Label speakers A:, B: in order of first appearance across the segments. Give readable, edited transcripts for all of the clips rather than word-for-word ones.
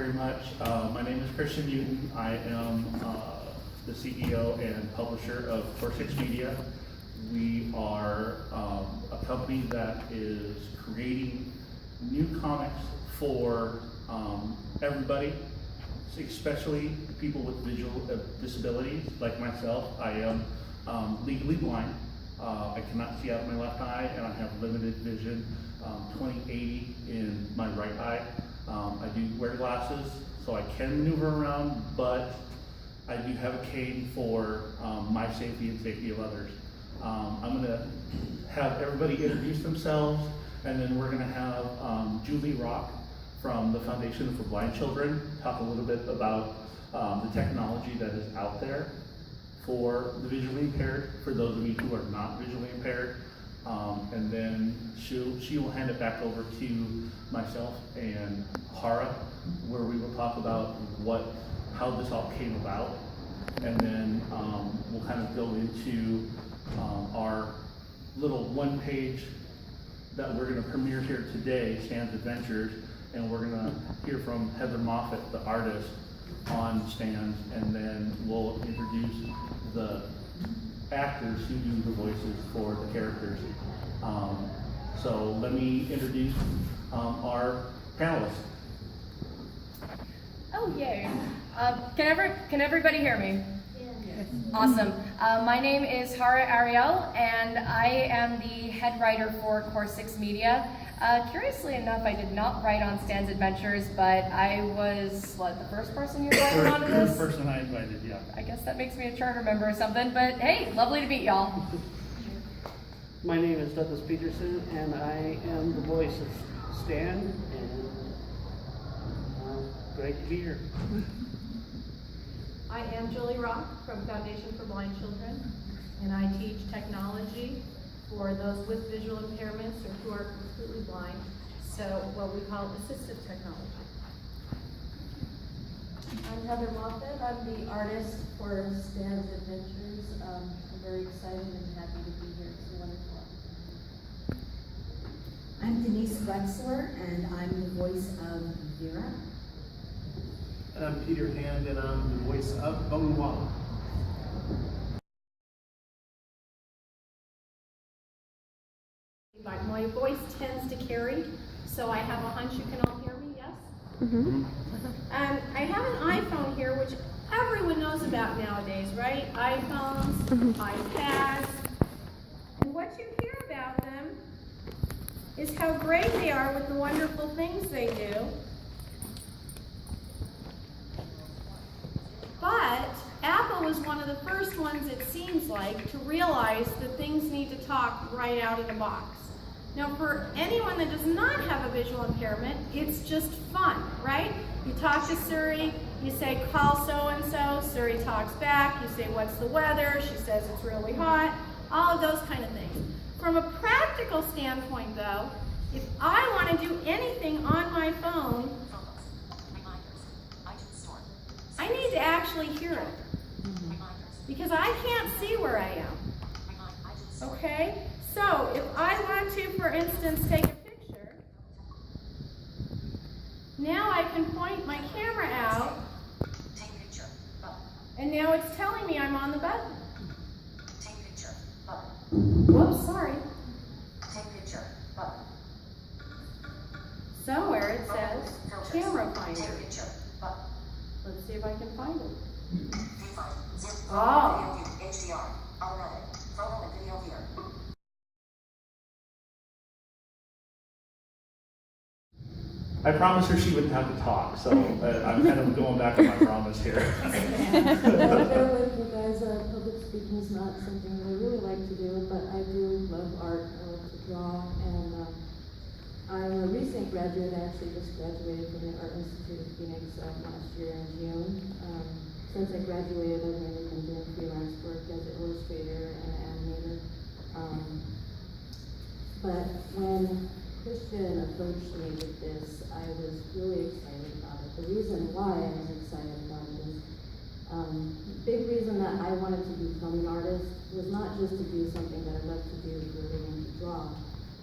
A: very much. My name is Christian Newton. I am the CEO and publisher of Core6 Media. We are a company that is creating new comics for everybody, especially people with visual disabilities like myself. I am legally blind. I cannot see out of my left eye, and I have limited vision, 20/80 in my right eye. I do wear glasses, so I can maneuver around, but I do have a cane for my safety and safety of others. I'm gonna have everybody introduce themselves, and then we're gonna have Julie Rock from the Foundation for Blind Children talk a little bit about the technology that is out there for the visually impaired, for those of you who are not visually impaired. And then she will hand it back over to myself and Hara, where we will talk about how this all came about. And then we'll kind of go into our little one page that we're going to premiere here today, Stan's Adventures, and we're going to hear from Heather Moffat, the artist, on Stan's, and then we'll introduce the actors who do the voices for the characters. So let me introduce our panelists.
B: Oh, yay. Can everybody hear me? Yes. Awesome. My name is Hara Ariel, and I am the head writer for Core6 Media. Curiously enough, I did not write on Stan's Adventures, but I was, the first person you invited onto this?
A: First person I invited, yeah.
B: I guess that makes me a charter member or something, but hey, lovely to meet y'all.
C: My name is Douglas Peterson, and I am the voice of Stan, and great to be here.
D: I am Julie Rock from Foundation for Blind Children, and I teach technology for those with visual impairments or who are completely blind, so what we call assistive technology.
E: I'm Heather Moffat. I'm the artist for Stan's Adventures. I'm very excited and happy to be here. It's a wonderful opportunity.
F: I'm Denise Wexler, and I'm the voice of Vera.
G: And I'm Peter Hand, and I'm the voice of Bung Wong.
D: My voice tends to carry, so I have a hunch you can all hear me, yes?
B: Mm-hmm.
D: I have an iPhone here, which everyone knows about nowadays, right? iPhones, iPads. And what you hear about them is how great they are with the wonderful things they do. But Apple was one of the first ones, it seems like, to realize that things need to talk right out of the box. Now, for anyone that does not have a visual impairment, it's just fun, right? You talk to Siri, you say, call so-and-so, Siri talks back, you say, what's the weather? She says it's really hot, all of those kind of things. From a practical standpoint, though, if I want to do anything on my phone, I need to actually hear it, because I can't see where I am, okay? So if I want to, for instance, take a picture, now I can point my camera out, and now it's telling me I'm on the button. Whoops, sorry. Somewhere it says camera finder. Let's see if I can find it. Oh.
A: I promised her she wouldn't have to talk, so I'm kind of going back on my promise here.
E: Bear with me, guys. Public speaking is not something I really like to do, but I do love art. I love to draw, and I'm a recent graduate. I actually just graduated from the Art Institute of Phoenix last year in June. Since I graduated, I've mainly been doing freelance work as an illustrator and an animator. But when Christian approached me with this, I was really excited about it. The reason why I was excited about it is big reason that I wanted to become an artist was not just to do something that I love to do for a living, to draw,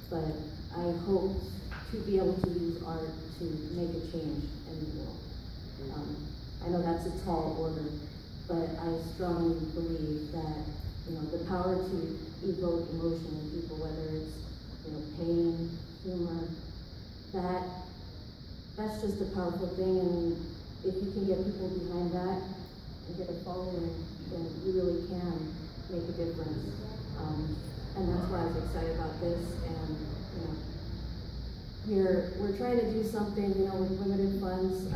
E: but I hoped to be able to use art to make a change in the world. I know that's a tall order, but I strongly believe that, the power to evoke emotion in people, whether it's, pain, humor, that's just a powerful thing, and if you can get people behind that and get a following, then you really can make a difference. And that's why I was excited about this, and, we're trying to do something, with limited funds.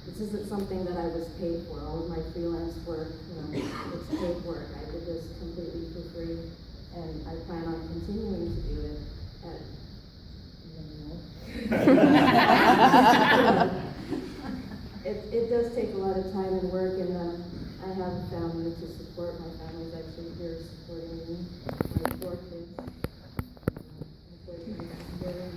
E: This isn't something that I was paid for. All of my freelance work, it's paid work. I did this completely for free, and I plan on continuing to do it it does take a lot of time and work, and I have a family to support. My family's actually here supporting me. My 4 kids. My boyfriend is here.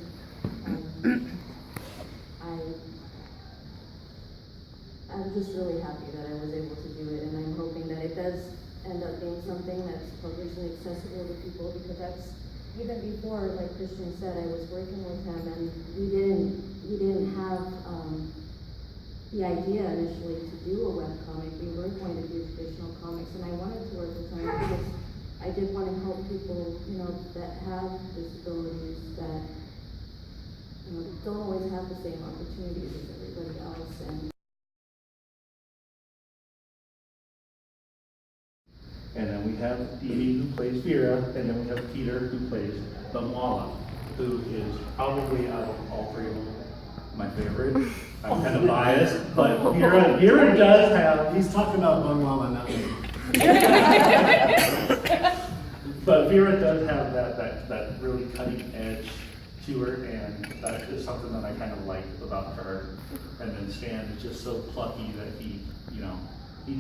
E: I'm just really happy that I was able to do it, and I'm hoping that it does end up being something that's published and accessible to people, because that's, even before, like Christian said, I was working with him, and we didn't have the idea initially to do a webcomic. We were going to do traditional comics, and I wanted to work with him because I did want to help people, that have disabilities, that, don't always have the same opportunities as everybody else.
A: And then we have Dee Dee, who plays Vera, and then we have Peter, who plays Bamwala, who is probably, out of all 3 of them, my favorite. I'm kind of biased, but Vera does have.
G: He's talking about Bangwala, not me.
A: But Vera does have that really cutting edge to her, and that is something that I kind of like about her. And then Stan is just so plucky that he's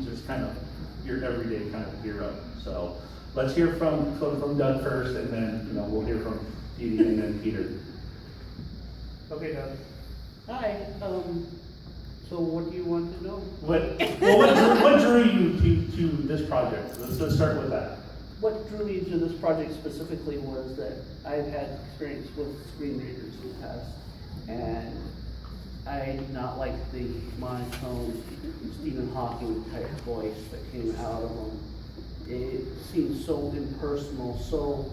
A: just kind of your everyday kind of hero. So let's hear from Doug first, and then we'll hear from Dee Dee and then Peter. Okay, Doug.
C: Hi, so what do you want to know?
A: What drew you to this project? Let's start with that.
C: What drew me to this project specifically was that I've had experience with screen readers in the past, and I did not like the monotone Stephen Hawking type voice that came out of him. It seemed so impersonal, so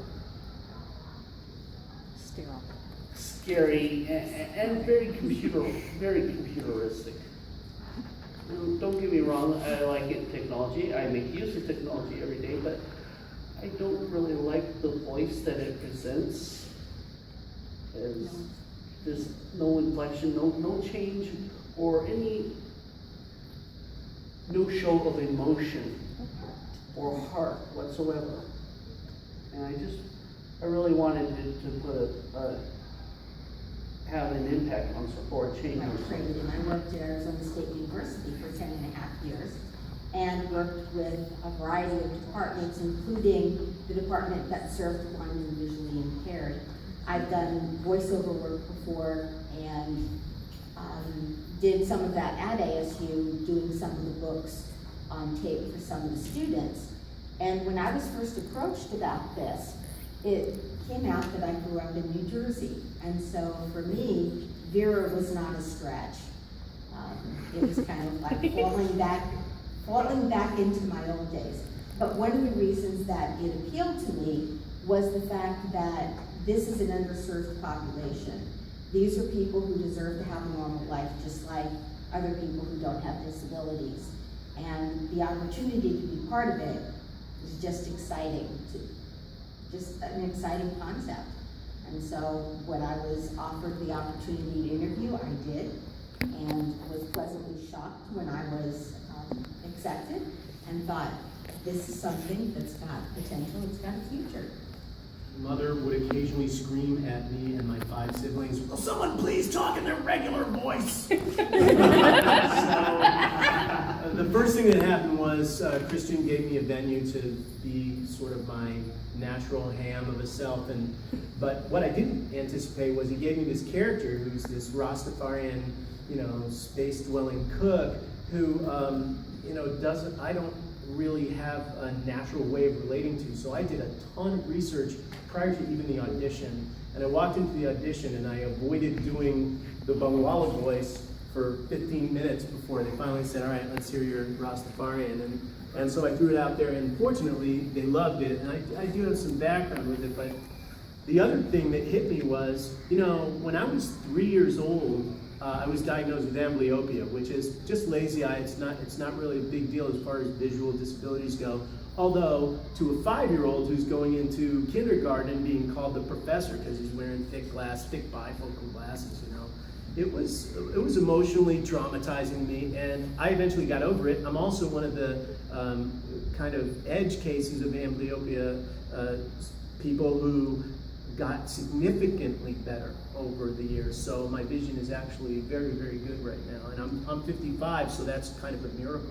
C: scary, and very computeristic. Don't get me wrong, I like technology. I make use of technology every day, but I don't really like the voice that it presents. There's no inflection, no change, or no show of emotion or heart whatsoever. And I really wanted to put have an impact on or change.
F: I was trained and I worked at Arizona State University for 10.5 years and worked with a variety of departments, including the department that served the blind and visually impaired. I've done voiceover work before and did some of that at ASU, doing some of the books on tape for some of the students. And when I was first approached about this, it came out that I grew up in New Jersey. And so for me, Vera was not a stretch. It was kind of like falling back into my old days. But one of the reasons that it appealed to me was the fact that this is an underserved population. These are people who deserve to have a normal life, just like other people who don't have disabilities. And the opportunity to be part of it is just exciting, just an exciting concept. And so when I was offered the opportunity to interview, I did, and was pleasantly shocked when I was accepted, and thought, this is something that's got potential, it's got a future.
G: Mother would occasionally scream at me and my 5 siblings, "Will someone please talk in their regular voice?" So, the first thing that happened was Christian gave me a venue to be sort of my natural ham of a self, but what I didn't anticipate was he gave me this character who's this Rastafarian, space-dwelling cook who, I don't really have a natural way of relating to. So I did a ton of research prior to even the audition, and I walked into the audition and I avoided doing the Bangwala voice for 15 minutes before they finally said, all right, let's hear your Rastafarian. And so I threw it out there, and fortunately, they loved it. And I do have some background with it, but the other thing that hit me was, you know, when I was 3 years old, I was diagnosed with amblyopia, which is just lazy eye. It's not really a big deal as far as visual disabilities go. Although, to a 5-year-old who's going into kindergarten and being called the professor because he's wearing thick bifocal glasses, you know, it was emotionally traumatizing me, and I eventually got over it. I'm also one of the kind of edge cases of amblyopia people who got significantly better over the years. So my vision is actually very, very good right now, and I'm 55, so that's kind of a miracle.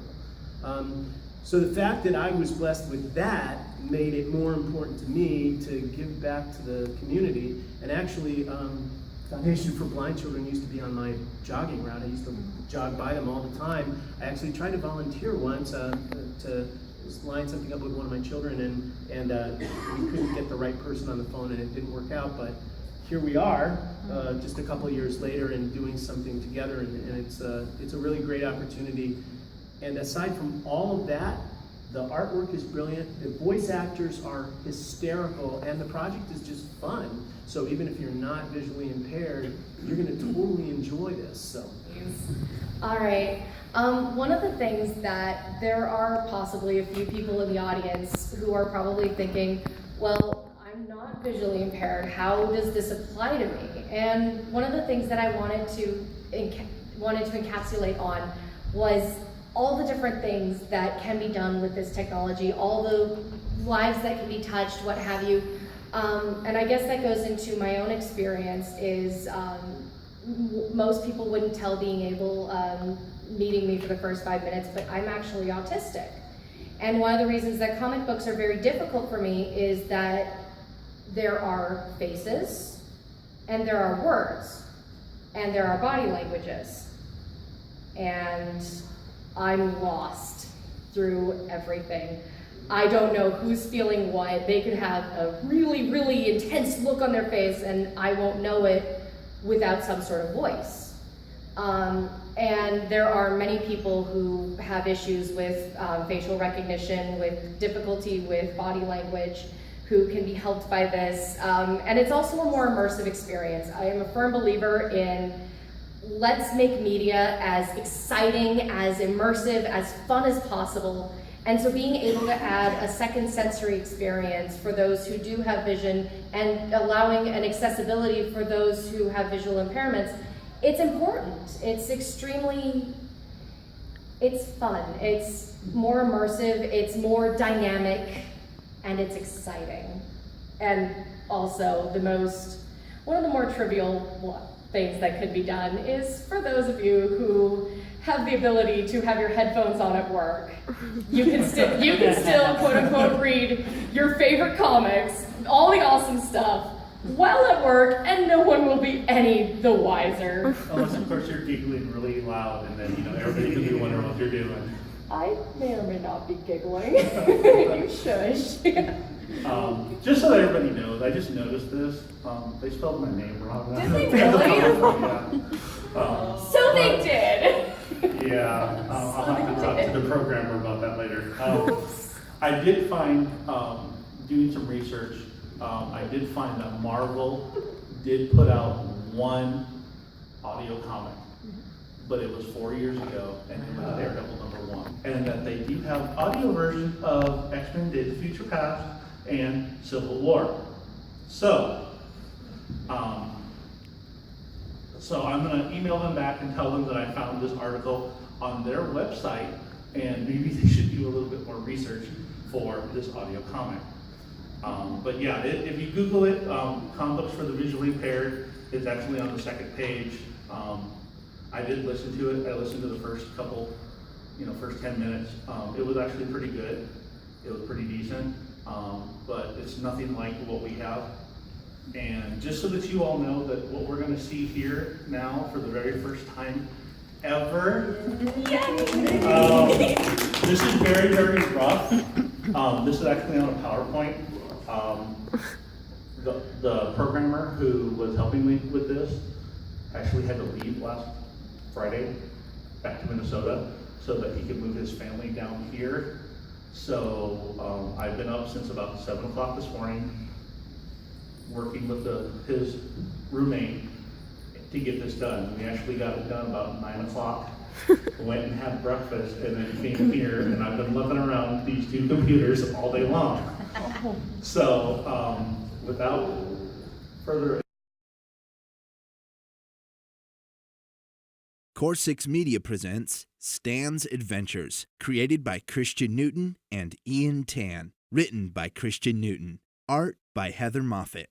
G: So the fact that I was blessed with that made it more important to me to give back to the community. And actually, Foundation for Blind Children used to be on my jogging route. I used to jog by them all the time. I actually tried to volunteer once to line something up with one of my children, and we couldn't get the right person on the phone, and it didn't work out. But here we are, just a couple of years later, and doing something together, and it's a really great opportunity. And aside from all of that, the artwork is brilliant, the voice actors are hysterical, and the project is just fun. So even if you're not visually impaired, you're going to totally enjoy this. So.
B: All right. One of the things that there are possibly a few people in the audience who are probably thinking, well, I'm not visually impaired. How does this apply to me? And one of the things that I wanted to encapsulate on was all the different things that can be done with this technology, all the lives that can be touched, what have you. And I guess that goes into my own experience is most people wouldn't tell being able, meeting me for the first 5 minutes, but I'm actually autistic. And one of the reasons that comic books are very difficult for me is that there are faces, and there are words, and there are body languages. And I'm lost through everything. I don't know who's feeling what. They could have a really, really intense look on their face, and I won't know it without some sort of voice. And there are many people who have issues with facial recognition, with difficulty with body language, who can be helped by this. And it's also a more immersive experience. I am a firm believer in let's make media as exciting, as immersive, as fun as possible. And so being able to add a second sensory experience for those who do have vision and allowing an accessibility for those who have visual impairments, it's important. It's fun. It's more immersive, it's more dynamic, and it's exciting. And also one of the more trivial things that could be done is for those of you who have the ability to have your headphones on at work. You can still quote unquote read your favorite comics, all the awesome stuff, while at work, and no one will be any the wiser.
A: Unless of course you're giggling really loud, and then everybody can be wondering what you're doing.
B: I may or may not be giggling. You shush.
A: Just so that everybody knows, I just noticed this. They spelled my name wrong.
B: Did they really?
A: Yeah.
B: So they did.
A: Yeah, I'll have to talk to the programmer about that later. I did find, doing some research, I did find that Marvel did put out one audio comic, but it was 4 years ago, and it was Daredevil #1. And that they do have audio version of XMen Days of Future Past and Civil War. So I'm gonna email them back and tell them that I found this article on their website, and maybe they should do a little bit more research for this audio comic. But yeah, if you Google it, comic books for the visually impaired, it's actually on the second page. I did listen to it. I listened to the first couple, first 10 minutes. It was actually pretty good. It was pretty decent, but it's nothing like what we have. And just so that you all know that what we're gonna see here now for the very first time ever, this is very, very rough. This is actually on a PowerPoint. The programmer who was helping me with this actually had to leave last Friday back to Minnesota so that he could move his family down here. So I've been up since about 7 o'clock this morning, working with his roommate to get this done. We actually got it done about 9 o'clock. Went and had breakfast and then came here, and I've been looking around these two computers all day long. So without further
H: Core 6 Media presents Stan's Adventures, created by Christian Newton and Ian Tan, written by Christian Newton, art by Heather Moffat.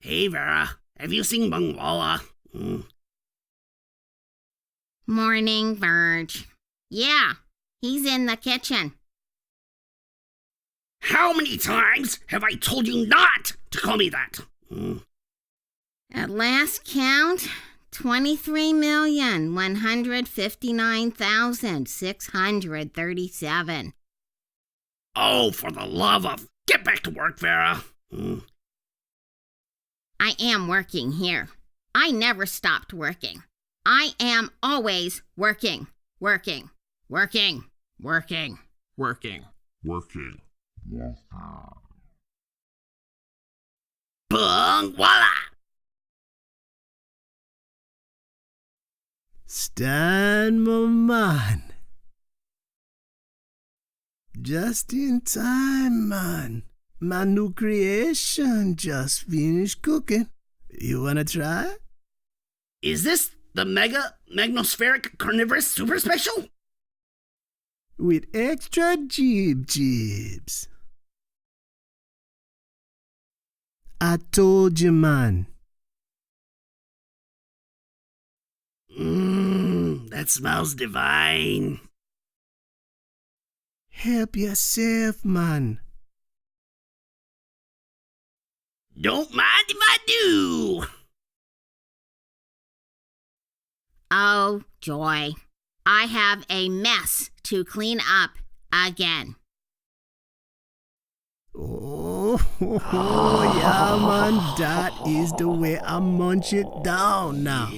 I: Hey Vera, have you seen Bungwalla?
J: Morning, Verge. Yeah, he's in the kitchen.
I: How many times have I told you not to call me that?
J: At last count, 23,159,637.
I: Oh, for the love of... Get back to work, Vera.
J: I am working here. I never stopped working. I am always working. Working.
I: Bungwalla!
K: Stan, my man. Just in time, man. My new creation just finished cooking. You wanna try?
I: Is this the Mega Magnospheric Carnivorous Super Special?
K: With extra jibs. I told you, man.
I: That smells divine.
K: Help yourself, man.
I: Don't mind if I do.
J: Oh, joy. I have a mess to clean up again.
K: Oh, yeah, man. That is the way I munch it down now.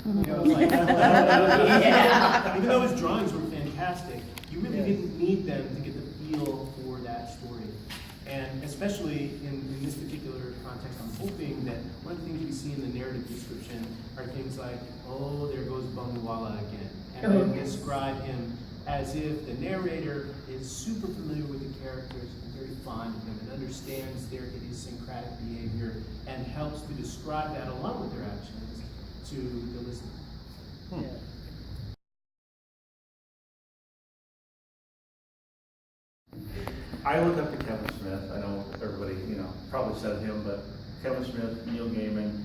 G: You know, it's like, yeah. Even though his drawings were fantastic, you really didn't need them to get the feel for that story. And especially in this particular context, I'm hoping that one of the things we see in the narrative description are things like, oh, there goes Bungwalla again. And then describe him as if the narrator is super familiar with the characters and very fond of them and understands their idiosyncratic behavior and helps to describe that along with their actions to the listener.
A: I look up to Kevin Smith. I know everybody, probably said him, but Kevin Smith, Neil Gaiman.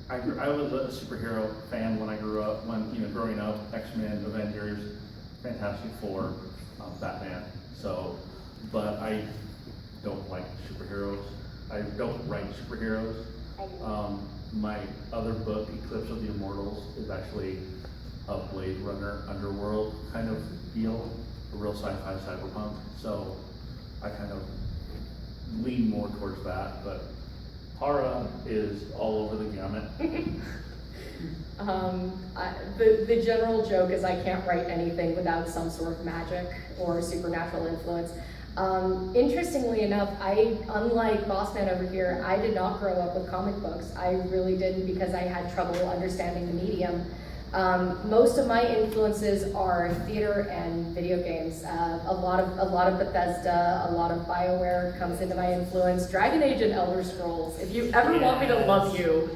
A: I was a superhero fan when I grew up. Growing up, XMen, Avengers, Fantastic Four, Batman. So, but I don't like superheroes. I don't write superheroes. My other book, Eclipse of the Immortals, is actually a Blade Runner underworld kind of deal, a real sci-fi cyberpunk. So I kind of lean more towards that, but Hara is all over the gamut.
B: The general joke is I can't write anything without some sort of magic or supernatural influence. Interestingly enough, unlike Bossman over here, I did not grow up with comic books. I really didn't because I had trouble understanding the medium. Most of my influences are theater and video games. A lot of Bethesda, a lot of BioWare comes into my influence. Dragon Age and Elder Scrolls. If you ever want me to love you,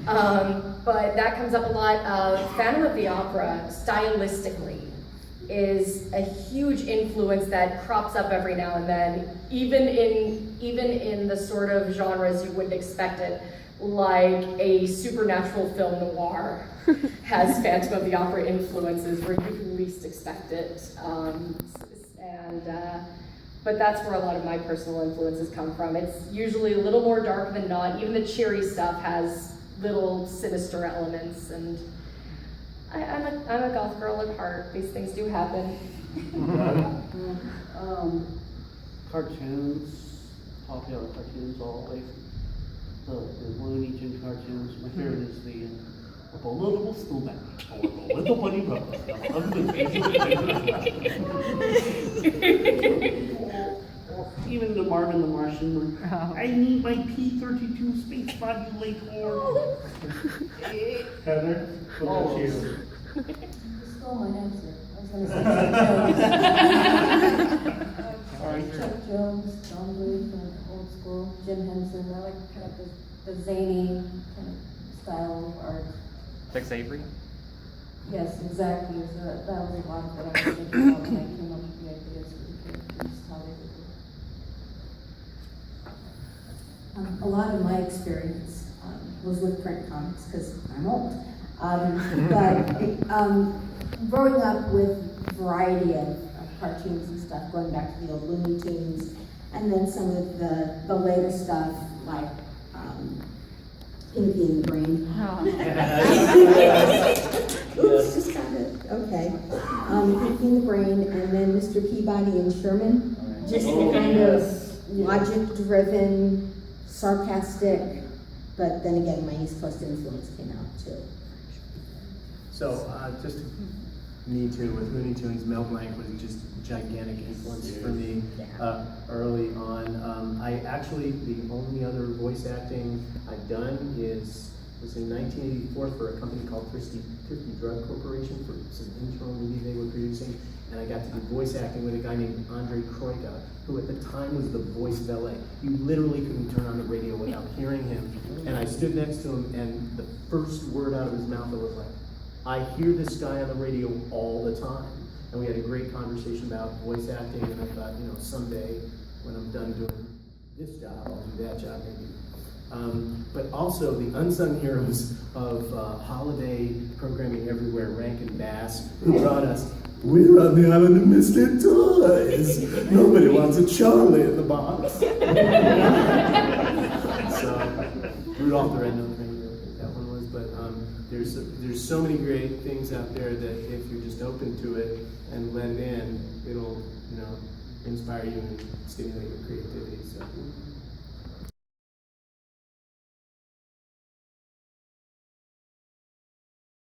B: but that comes up a lot. Phantom of the Opera, stylistically, is a huge influence that crops up every now and then, even in the sort of genres you wouldn't expect it, like a supernatural film noir has Phantom of the Opera influences where you least expect it. But that's where a lot of my personal influences come from. It's usually a little more dark than not. Even the cheery stuff has little sinister elements, and I'm a golf girl at heart. These things do happen.
C: Cartoons, popular cartoons, all the way from the Looney Tunes cartoons. My favorite is the Abominable Snowman or the Little Bunny Brother. Even the Marvin the Martian. I need my P-32 space modulator.
A: Heather, what about you?
E: You stole my answer. I was gonna say Chuck Jones, John Bluth, and old school, Jim Henson. I like kind of the zany kind of style of art.
L: Tex Avery?
E: Yes, exactly. So that was a lot of what I was thinking about when I came up with the ideas for the characters, how they would look.
F: A lot of my experience was with print comics because I'm old. Growing up with a variety of cartoons and stuff, going back to the old Looney Tunes, and then some of the later stuff like Pinky and the Brain. It's just kind of okay. Pinky and the Brain, and then Mr. Peabody and Sherman. Just the kind of logic-driven, sarcastic, but then again, my East Coast influence came out too.
G: So, just me too, with Looney Tunes, Mel Blanc was just gigantic influence for me early on. I actually, the only other voice acting I've done was in 1984 for a company called Thrifty Drug Corporation for some internal movie they were producing, and I got to do voice acting with a guy named Andre Kroika, who at the time was the voice valet. You literally couldn't turn on the radio without hearing him, and I stood next to him, and the first word out of his mouth was like, I hear this guy on the radio all the time. And we had a great conversation about voice acting, and I thought, someday when I'm done doing this job, I'll do that job maybe. But also the unsung heroes of holiday programming everywhere, Rankin Bass, who brought us, we're on the island of misfit toys. Nobody wants a Charlie in the box. So, Rudolph the Red-Nosed Reindeer, I think that one was, but there's so many great things out there that if you're just open to it and let it in, it'll, inspire you and stimulate your creativity. So.